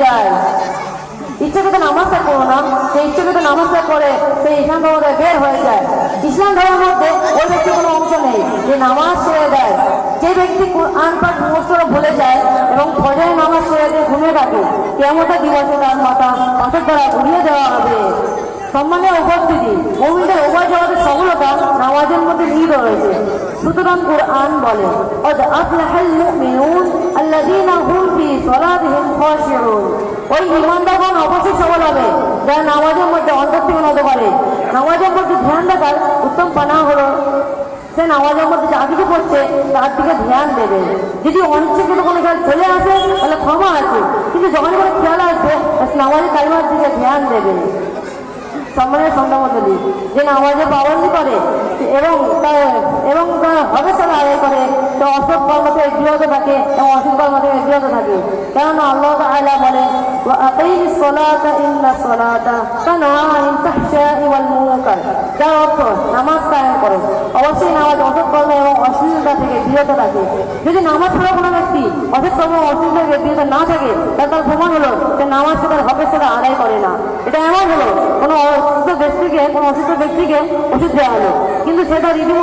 যায়। ইচ্ছাকৃত নামাজটা করো না, সেই ইচ্ছাকৃত নামাজটা করে সেই ইসলাম ধর্ম বের হয়ে যায়। ইসলাম ধর্মের মধ্যে ওই ব্যক্তির কোনো অংশ নেই যে নামাজ ছেড়ে দেয়। যে ব্যক্তি কোরআন পাঠ মুখস্থ ভুলে যায় এবং ফজরের নামাজ ছেড়ে দিয়ে ঘুমিয়ে থাকে, কিয়ামতের দিবসে তার মাথা পাথর দ্বারা ঘুরিয়ে দেওয়া হবে। সম্মানের উপস্থিতি, মুমিনদের উভয় জগতের সফলতা নামাজের মধ্যে নিহিত রয়েছে। সুতরাং কুরআন বলে, قد أفلح المؤمنون الذين هم في صلاتهم خاشعون। ওই ঈমানদারগণ অবশ্যই সফল হবে যারা নামাজের মধ্যে অন্তর থেকে নত করে। নামাজের মধ্যে ধ্যান রাখার উত্তম পানা হলো সে নামাজের মধ্যে যা কিছু করছে তার দিকে ধ্যান দেবে। যদি অনিচ্ছাকৃত কোনো খেয়াল চলে আসে তাহলে ক্ষমা আছে, কিন্তু যখন কোনো খেয়াল আসবে নামাজের কালিমার দিকে ধ্যান দেবে। সম্মানের সন্তানমণ্ডলী, যে নামাজে পাবন্দি করে এবং তার হবেসালা আদায় করে, তো অসৎ কর্ম থেকে বিরত থাকে এবং অসৎ কর্ম থেকে বিরত থাকে। কেননা আল্লাহ তাআলা বলেন, ওয়াকিমিস সালাতা ইন্নাস সালাতা তানহা আনিল ফাহশাই ওয়াল মুনকার। যার অর্থ নামাজ কায়েম করো, অবশ্যই নামাজ অসৎ কর্ম এবং অশ্লীলতা থেকে বিরত থাকে। যদি নামাজ পড়া কোনো ব্যক্তি অসৎ কর্ম এবং অশ্লীলতা থেকে বিরত না থাকে, তার প্রমাণ হলো যে নামাজ সে তার হবেসালা আদায় করে না। এটা এমন হলো কোনো অসুস্থ ব্যক্তিকে ওষুধ দেওয়া হলো, কিন্তু সেটা রীতিমতো